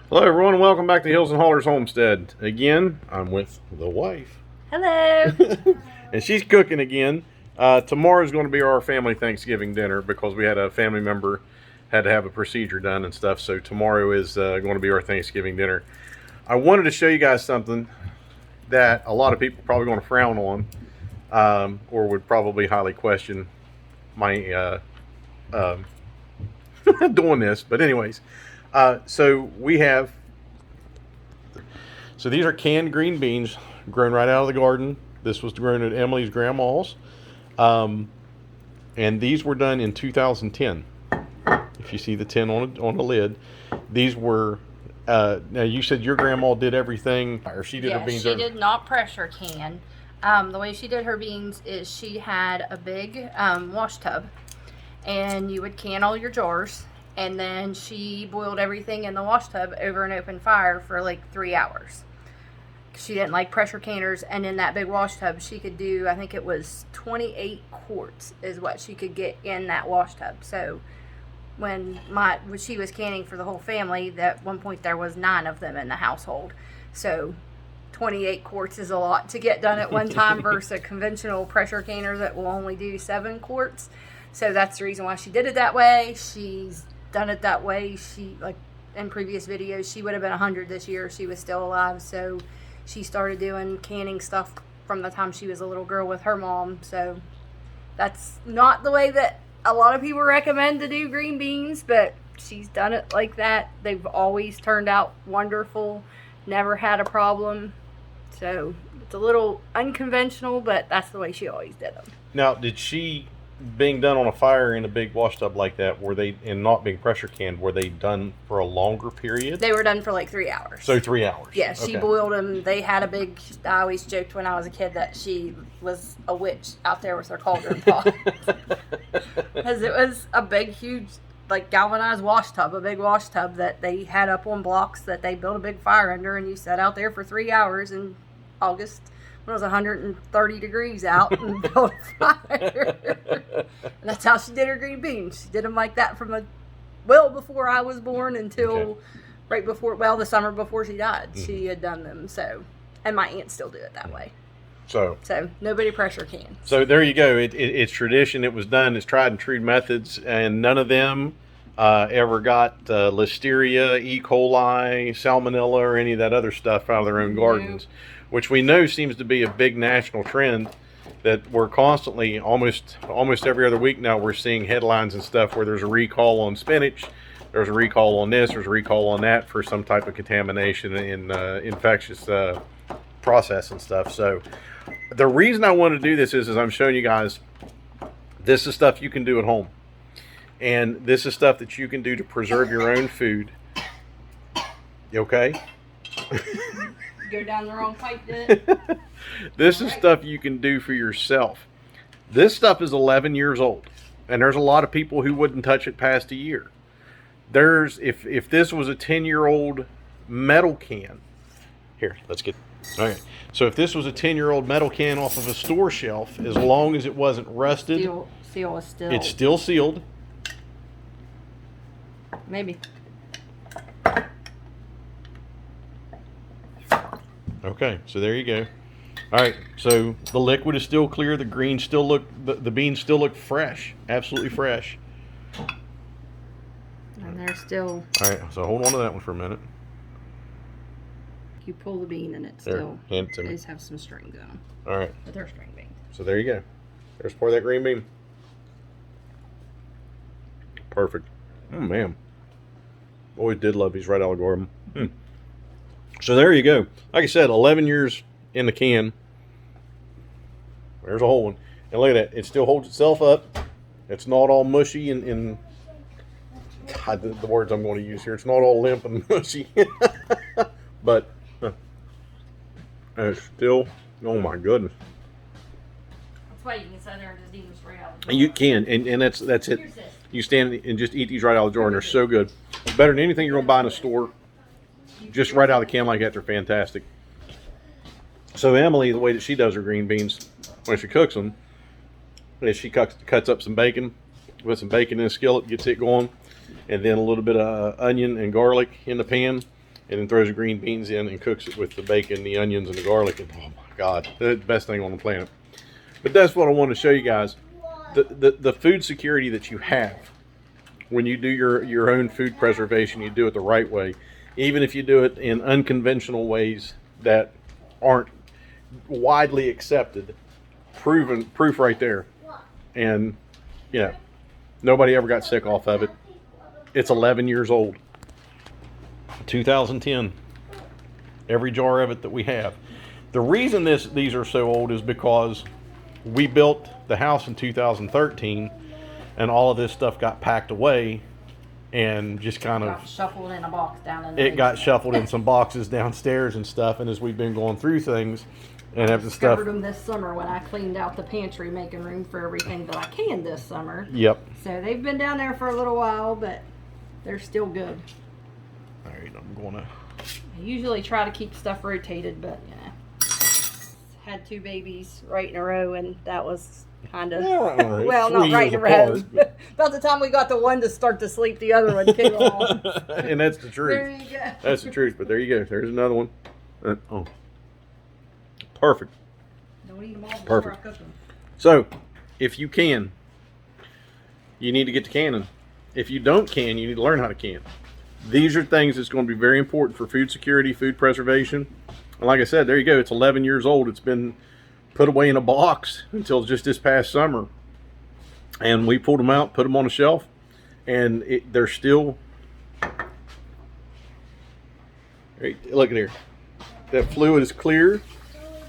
Hello, everyone, and welcome back to Hills and Hollers Homestead. Again, I'm with the wife. Hello. And she's cooking again. Tomorrow is going to be our family Thanksgiving dinner because we had a family member had to have a procedure done and stuff. So tomorrow is going to be our Thanksgiving dinner. I wanted to show you guys something that a lot of people are probably going to frown on, or would probably highly question my doing this. But anyways, so these are canned green beans grown right out of the garden. This was grown at Emily's grandma's. And these were done in 2010. If you see the 10 on the lid, these were. Now you said your grandma did everything, or she did her beans. She did not pressure can. The way she did her beans is she had a big wash tub, and you would can all your jars, and then she boiled everything in the wash tub over an open fire for like 3 hours. She didn't like pressure canners, and in that big wash tub she could do, I think it was 28 quarts is what she could get in that wash tub. So when she was canning for the whole family, at one point there was 9 of them in the household. So 28 quarts is a lot to get done at one time versus a conventional pressure canner that will only do 7 quarts. So that's the reason why she did it that way. She's done it that way. She, like in previous videos, she would have been 100 this year if she was still alive. So she started doing canning stuff from the time she was a little girl with her mom. So that's not the way that a lot of people recommend to do green beans, but she's done it like that. They've always turned out wonderful, never had a problem. So it's a little unconventional, but that's the way she always did them. Now, did she, being done on a fire in a big wash tub like that, were they, and not being pressure canned, were they done for a longer period? They were done for like 3 hours. So 3 hours. Yeah, she boiled them. They had a big, I always joked when I was a kid that she was a witch out there with her cauldron pot. Because it was a big, huge, like galvanized wash tub, a big wash tub that they had up on blocks that they built a big fire under, and you sat out there for 3 hours in August when it was 130 degrees out and built a fire. And that's how she did her green beans. She did them like that from before I was born until right before, the summer before she died. She had done them. So, and my aunts still do it that way. So nobody pressure can. So there you go. It's tradition. It was done. It's tried and true methods, and none of them ever got Listeria, E. coli, Salmonella, or any of that other stuff out of their own gardens, which we know seems to be a big national trend. That we're constantly, almost every other week now, we're seeing headlines and stuff where there's a recall on spinach, there's a recall on this, there's a recall on that for some type of contamination in infectious process and stuff. So the reason I want to do this is I'm showing you guys, this is stuff you can do at home. And this is stuff that you can do to preserve your own food. You okay? Go down the wrong pipe, did it? This is stuff you can do for yourself. This stuff is 11 years old. And there's a lot of people who wouldn't touch it past a year. If this was a 10-year-old metal can. Here, let's get... Okay, so if this was a 10-year-old metal can off of a store shelf, as long as it wasn't rusted, seal is still. It's still sealed. Maybe. Okay, so there you go. All right, so the liquid is still clear. The greens still look, the beans still look fresh, absolutely fresh. And they're still. All right, so hold on to that one for a minute. You pull the bean and it There, still hand it to me. does have some strings in them. All right. But they're string beans. So there you go. There's part of that green bean. Perfect. Oh, man. Always did love these right out of the garden. So there you go. Like I said, 11 years in the can. There's a whole one. And look at that. It still holds itself up. It's not all mushy and God, the words I'm going to use here. It's not all limp and mushy. But it's still, oh my goodness. That's why you can sit there and just eat them straight out. You can, and that's it. You stand and just eat these right out of the jar, and they're so good. Better than anything you're going to buy in a store. Just right out of the can like that, they're fantastic. So Emily, the way that she does her green beans, when she cooks them, is she cuts up some bacon, puts some bacon in a skillet, gets it going, and then a little bit of onion and garlic in the pan, and then throws the green beans in and cooks it with the bacon, the onions, and the garlic. And oh my God, the best thing on the planet. But that's what I want to show you guys. The food security that you have when you do your own food preservation, you do it the right way. Even if you do it in unconventional ways that aren't widely accepted, proof right there. And you know, nobody ever got sick off of it. It's 11 years old. 2010. Every jar of it that we have. The reason these are so old is because we built the house in 2013, and all of this stuff got packed away and just kind of got shuffled in a box down in the it got basement. shuffled in some boxes downstairs and stuff. And as we've been going through things and have the Discovered stuff, them this summer when I cleaned out the pantry, making room for everything that I can this summer. yep. So they've been down there for a little while, but they're still good. All right, I'm gonna. I usually try to keep stuff rotated, but you know, had 2 babies right in a row, and that was kind of well, not right in a row. About the time we got the one to start to sleep, the other one came along. And that's the truth. There you go. That's the truth. But there you go. There's another one. Oh, perfect. Don't eat them all before Perfect. I cook them. So, if you can, you need to get to canning. If you don't can, you need to learn how to can. These are things that's going to be very important for food security, food preservation. And like I said, there you go. It's 11 years old. It's been put away in a box until just this past summer. And we pulled them out, put them on a shelf, and they're still... Look at here. That fluid is clear.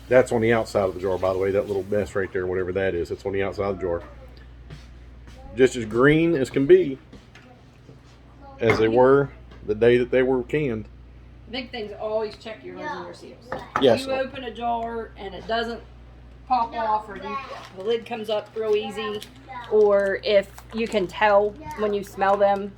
That's on the outside of the jar, by the way. That little mess right there, whatever that is, that's on the outside of the jar. Just as green as can be, as they were the day that they were canned. Big thing's always check your lids and your seals. Yes. You open a jar and it doesn't pop off, or the lid comes up real easy, or if you can tell when you smell them,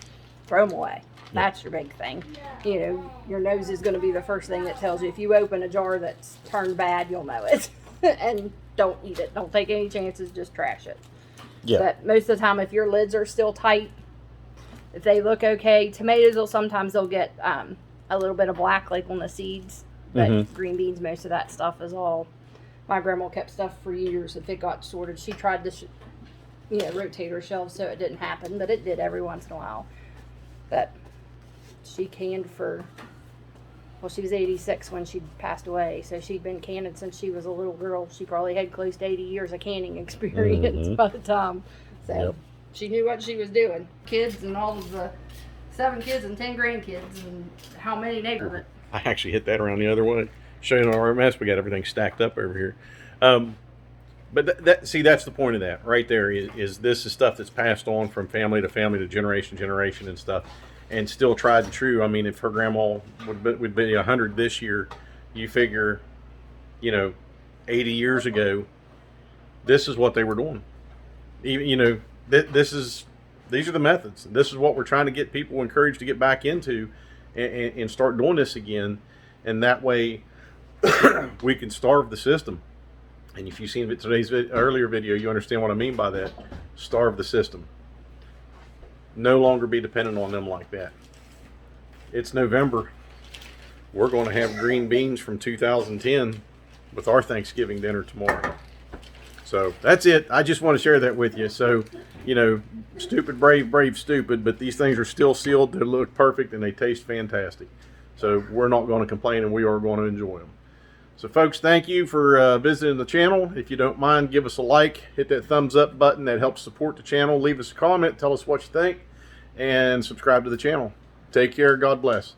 throw them away. That's your big thing. You know, your nose is going to be the first thing that tells you. If you open a jar that's turned bad, you'll know it. And don't eat it. Don't take any chances. Just trash it. Yeah. But most of the time, if your lids are still tight, if they look okay, tomatoes sometimes they'll get a little bit of black, like on the seeds. But green beans, most of that stuff is all. My grandma kept stuff for years. If it got sorted, she tried to, rotate her shelves so it didn't happen, but it did every once in a while. But she canned for, well, she was 86 when she passed away, so she'd been canning since she was a little girl. She probably had close to 80 years of canning experience by the time. So she knew what she was doing. Kids and all of the 7 kids and 10 grandkids and how many neighbors. I actually hit that around the other way. Show you our mess. We got everything stacked up over here. But that's the point of that right there is this is stuff that's passed on from family to family to generation to generation and stuff, and still tried and true. I mean, if her grandma would be 100 this year, you figure, 80 years ago, this is what they were doing. Even these are the methods. This is what we're trying to get people encouraged to get back into, and start doing this again, and that way we can starve the system. And if you've seen today's earlier video, you understand what I mean by that. Starve the system. No longer be dependent on them like that. It's November. We're going to have green beans from 2010 with our Thanksgiving dinner tomorrow. So that's it. I just want to share that with you. So, stupid, brave, brave, stupid, but these things are still sealed. They look perfect and they taste fantastic. So we're not going to complain, and we are going to enjoy them. So folks, thank you for visiting the channel. If you don't mind, give us a like, hit that thumbs up button. That helps support the channel. Leave us a comment, tell us what you think, and subscribe to the channel. Take care. God bless.